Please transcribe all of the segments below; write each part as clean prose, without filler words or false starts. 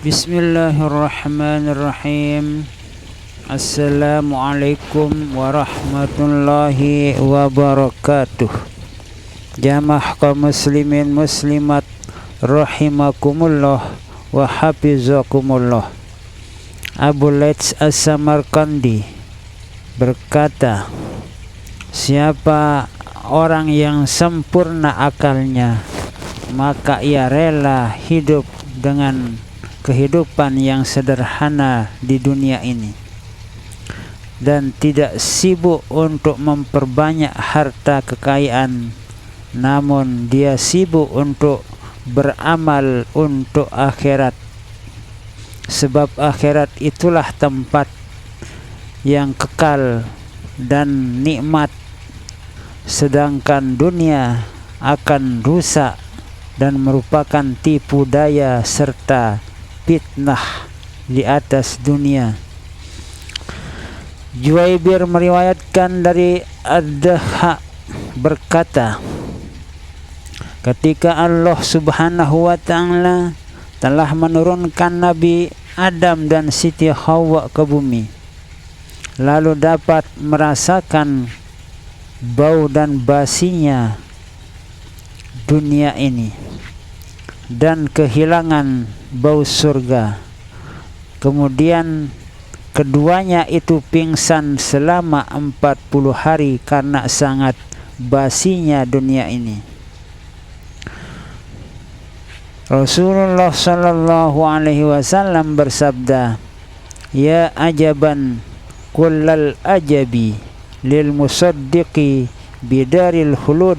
Bismillahirrahmanirrahim. Assalamualaikum warahmatullahi wabarakatuh. Jamaah kaum muslimin muslimat rahimakumullah wa hafizakumullah. Abu Laits As-Samarqandi berkata, siapa orang yang sempurna akalnya, maka ia rela hidup dengan kehidupan yang sederhana di dunia ini dan tidak sibuk untuk memperbanyak harta kekayaan, namun dia sibuk untuk beramal untuk akhirat, sebab akhirat itulah tempat yang kekal dan nikmat, sedangkan dunia akan rusak dan merupakan tipu daya serta fitnah di atas dunia. Juwaybir meriwayatkan dari Ad-Dahhak berkata, ketika Allah Subhanahu wa ta'ala telah menurunkan Nabi Adam dan Siti Hawa ke bumi, lalu dapat merasakan bau dan basinya dunia ini dan kehilangan bau surga. Kemudian keduanya itu pingsan selama 40 hari karena sangat basinya dunia ini. Rasulullah sallallahu alaihi wasallam bersabda, ya ajaban kullal ajabi lil musaddiqi bidaril khulud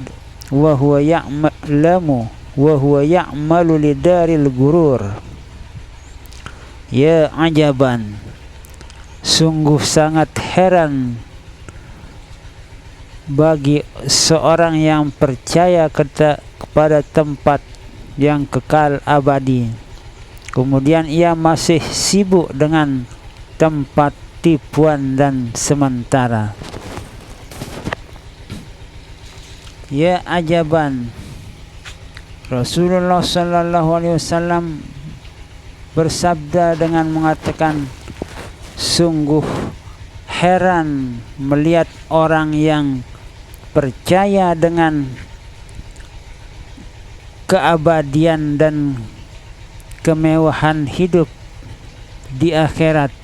wa huwa ya'lamu wa huwa ya'malu lidaril gurur. Ya ajaban, sungguh sangat heran bagi seorang yang percaya kepada tempat yang kekal abadi, kemudian ia masih sibuk dengan tempat tipuan dan sementara. Ya ajaban, Rasulullah sallallahu alaihi wasallam bersabda dengan mengatakan, sungguh heran melihat orang yang percaya dengan keabadian dan kemewahan hidup di akhirat,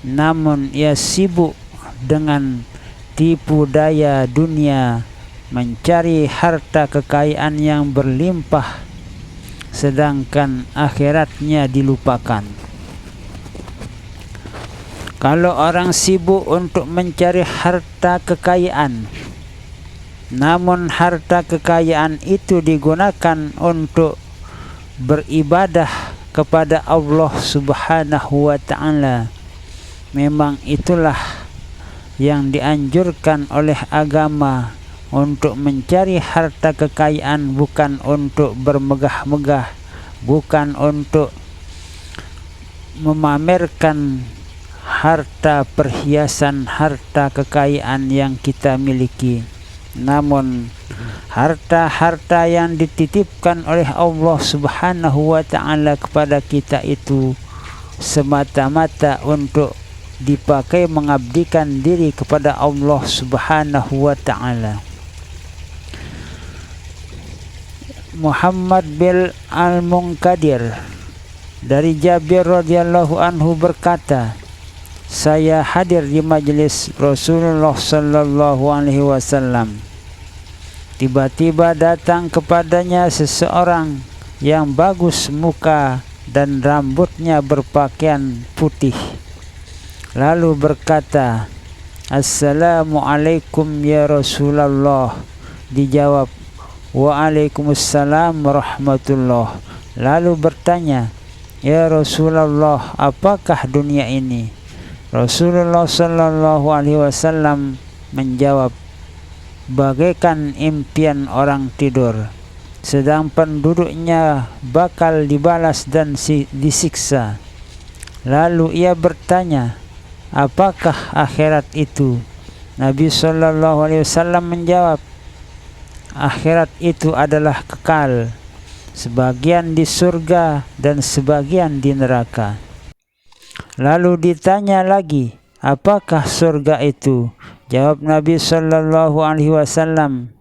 namun ia sibuk dengan tipu daya dunia, mencari harta kekayaan yang berlimpah, sedangkan akhiratnya dilupakan. Kalau orang sibuk untuk mencari harta kekayaan, namun harta kekayaan itu digunakan untuk beribadah kepada Allah Subhanahu wa ta'ala, memang itulah yang dianjurkan oleh agama, untuk mencari harta kekayaan, bukan untuk bermegah-megah, bukan untuk memamerkan harta perhiasan, harta kekayaan yang kita miliki, namun harta-harta yang dititipkan oleh Allah Subhanahu wa ta'ala kepada kita itu semata-mata untuk dipakai mengabdikan diri kepada Allah Subhanahu wa ta'ala. Muhammad bin Al-Munkadir dari Jabir radhiyallahu anhu berkata, saya hadir di majelis Rasulullah sallallahu alaihi wasallam. Tiba-tiba datang kepadanya seseorang yang bagus muka dan rambutnya berpakaian putih, lalu berkata, Assalamualaikum ya Rasulullah. Dijawab, Waalaikumsalam warahmatullah. Lalu bertanya, ya Rasulullah, apakah dunia ini? Rasulullah sallallahu alaihi wasallam menjawab, bagaikan impian orang tidur, sedang penduduknya bakal dibalas dan disiksa. Lalu ia bertanya, apakah akhirat itu? Nabi sallallahu alaihi wasallam menjawab, akhirat itu adalah kekal, sebagian di surga dan sebagian di neraka. Lalu ditanya lagi, apakah surga itu? Jawab Nabi sallallahu alaihi wasallam,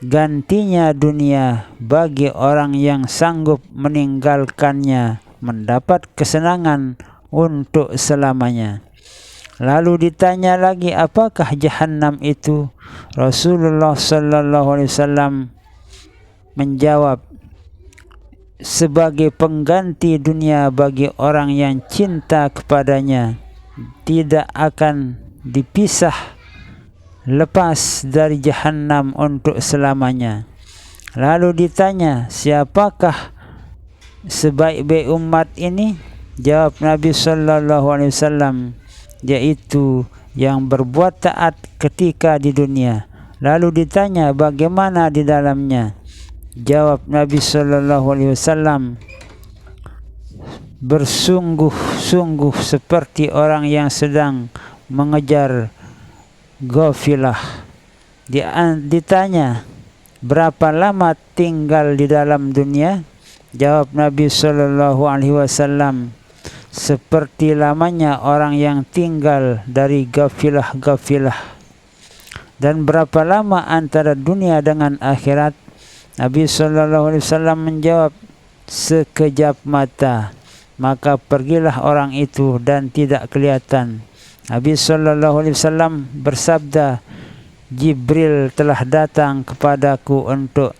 gantinya dunia bagi orang yang sanggup meninggalkannya mendapat kesenangan untuk selamanya. Lalu ditanya lagi, apakah jahanam itu? Rasulullah sallallahu alaihi wasallam menjawab, sebagai pengganti dunia bagi orang yang cinta kepadanya, tidak akan dipisah lepas dari jahanam untuk selamanya. Lalu ditanya, siapakah sebaik-baik umat ini? Jawab Nabi sallallahu alaihi wasallam, yaitu yang berbuat taat ketika di dunia. Lalu ditanya, bagaimana di dalamnya? Jawab Nabi sallallahu alaihi wasallam, bersungguh-sungguh seperti orang yang sedang mengejar ghafilah. Ditanya, berapa lama tinggal di dalam dunia? Jawab Nabi sallallahu alaihi wasallam, seperti lamanya orang yang tinggal dari gafilah-gafilah. Dan berapa lama antara dunia dengan akhirat? Nabi sallallahu alaihi wasallam menjawab, sekejap mata. Maka pergilah orang itu dan tidak kelihatan. Nabi sallallahu alaihi wasallam bersabda, Jibril telah datang kepadaku untuk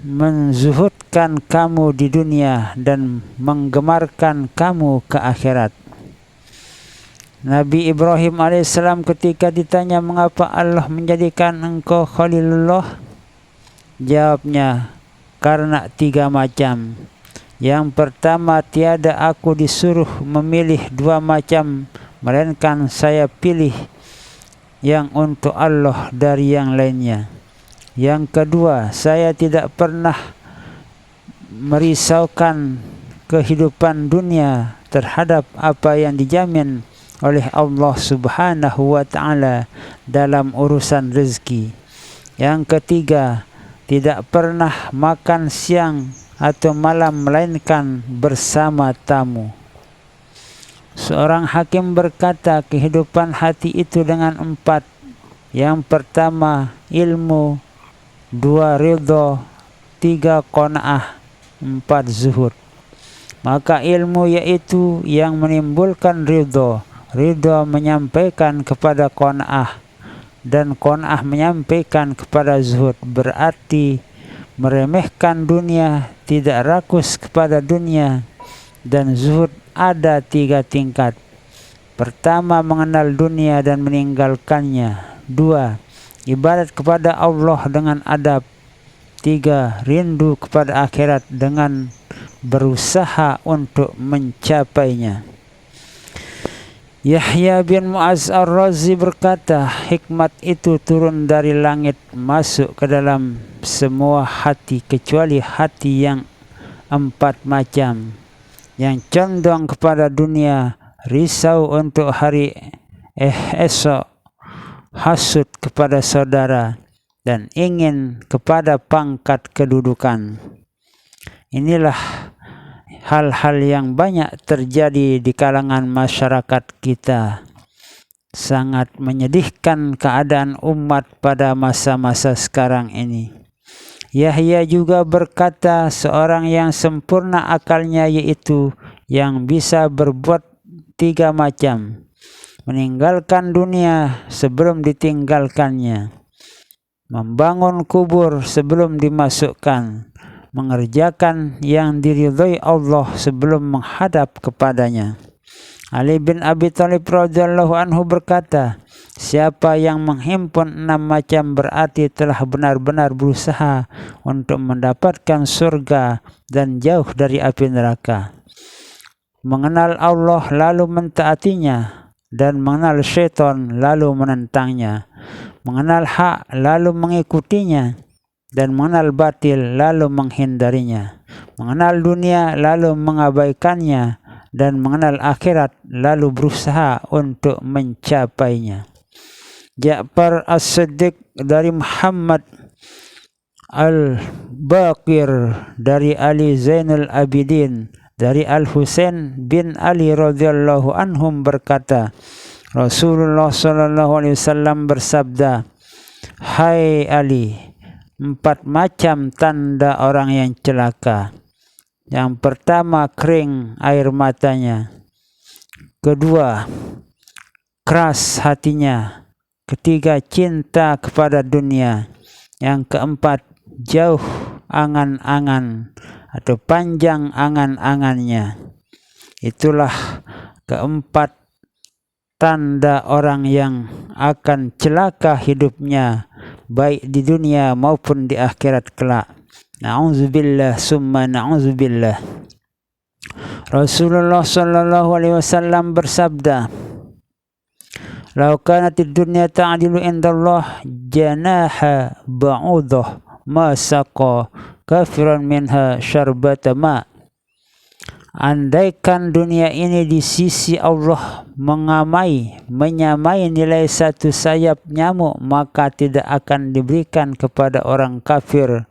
menzuhudkan kamu di dunia dan menggemarkan kamu ke akhirat. Nabi Ibrahim alaihissalam ketika ditanya mengapa Allah menjadikan engkau Khalilullah, jawabnya, karena 3 macam. Yang pertama, tiada aku disuruh memilih 2 macam, melainkan saya pilih yang untuk Allah dari yang lainnya. Yang kedua, saya tidak pernah merisaukan kehidupan dunia terhadap apa yang dijamin oleh Allah Subhanahu wa ta'ala dalam urusan rezeki. Yang ketiga, tidak pernah makan siang atau malam melainkan bersama tamu. Seorang hakim berkata, kehidupan hati itu dengan 4. Yang pertama, ilmu. 2, ridho. 3, qanaah. 4, zuhud. Maka ilmu yaitu yang menimbulkan ridho. Ridho menyampaikan kepada qanaah, dan qanaah menyampaikan kepada zuhud. Berarti meremehkan dunia, tidak rakus kepada dunia. Dan zuhud ada 3 tingkat. Pertama, mengenal dunia dan meninggalkannya. 2, ibadat kepada Allah dengan adab. 3, rindu kepada akhirat dengan berusaha untuk mencapainya. Yahya bin Mu'az ar-Razi berkata, hikmat itu turun dari langit masuk ke dalam semua hati kecuali hati yang 4 macam, yang condong kepada dunia, risau untuk hari esok, hasud kepada saudara, dan ingin kepada pangkat kedudukan. Inilah hal-hal yang banyak terjadi di kalangan masyarakat kita. Sangat menyedihkan keadaan umat pada masa-masa sekarang ini. Yahya juga berkata, seorang yang sempurna akalnya yaitu yang bisa berbuat 3 macam. Meninggalkan dunia sebelum ditinggalkannya, membangun kubur sebelum dimasukkan, mengerjakan yang diridhai Allah sebelum menghadap kepadanya. Ali bin Abi Thalib radhiyallahu anhu berkata, siapa yang menghimpun 6 macam berarti telah benar-benar berusaha untuk mendapatkan surga dan jauh dari api neraka. Mengenal Allah lalu mentaatinya, dan mengenal syaitan lalu menentangnya. Mengenal hak lalu mengikutinya, dan mengenal batil lalu menghindarinya. Mengenal dunia lalu mengabaikannya, dan mengenal akhirat lalu berusaha untuk mencapainya. Ja'far as-Siddiq dari Muhammad Al-Baqir dari Ali Zainul Abidin dari Al-Husain bin Ali radhiyallahu anhum berkata, Rasulullah sallallahu alaihi wasallam bersabda, "Hai Ali, 4 macam tanda orang yang celaka. Yang pertama, kering air matanya. Kedua, keras hatinya. Ketiga, cinta kepada dunia. Yang keempat, jauh angan-angan atau panjang angan-angannya." Itulah keempat tanda orang yang akan celaka hidupnya, baik di dunia maupun di akhirat kelak. Na'udzubillah summa na'udzubillah. Rasulullah sallallahu alaihi wasallam bersabda, "Lau kanatid dunya ta'dilu indallah janaha ba'udah ma saqa kafiran minha syarbata ma." Andaikan dunia ini di sisi Allah menyamai nilai 1 sayap nyamuk, maka tidak akan diberikan kepada orang kafir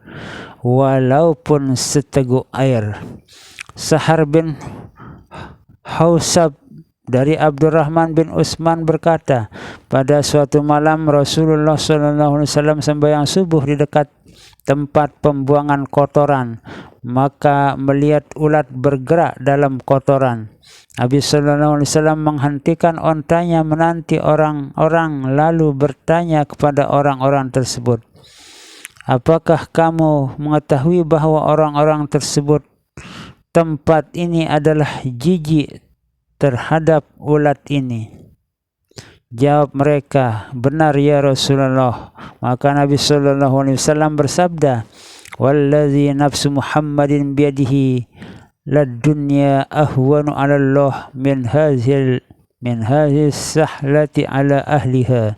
walaupun seteguk air. Sahar bin Hausab dari Abdurrahman bin Utsman berkata, pada suatu malam Rasulullah SAW sembahyang subuh di dekat tempat pembuangan kotoran, maka melihat ulat bergerak dalam kotoran. Nabi SAW menghentikan ontanya menanti orang-orang lalu bertanya kepada orang-orang tersebut, "Apakah kamu mengetahui bahwa orang-orang tersebut tempat ini adalah jijik terhadap ulat ini?" Jawab mereka, "Benar ya Rasulullah." Maka Nabi SAW bersabda, "Wallazi nafsu Muhammadin biyadihi lad dunya ahwanu 'ala Allah min hadhihi sahlati 'ala ahliha."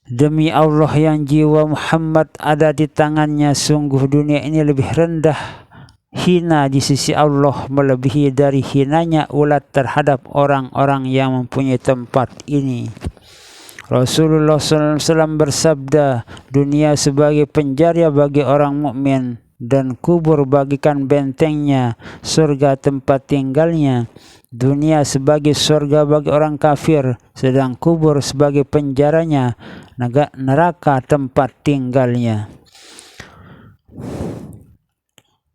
Demi Allah yang jiwa Muhammad ada di tangannya, sungguh dunia ini lebih rendah, hina di sisi Allah, melebihi dari hinanya ulat terhadap orang-orang yang mempunyai tempat ini. Rasulullah SAW bersabda, dunia sebagai penjara bagi orang mukmin dan kubur bagikan bentengnya, surga tempat tinggalnya. Dunia sebagai surga bagi orang kafir, sedang kubur sebagai penjaranya, neraka tempat tinggalnya.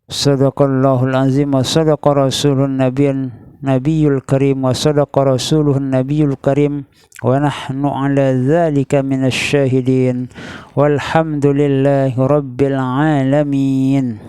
Sadaqallahul azim wa sadaqa rasulun nabiyul karim wa sadaqa rasuluhun nabiyul karim wa nahnu ala dhalika minasy syahidin walhamdulillahi rabbil alamin.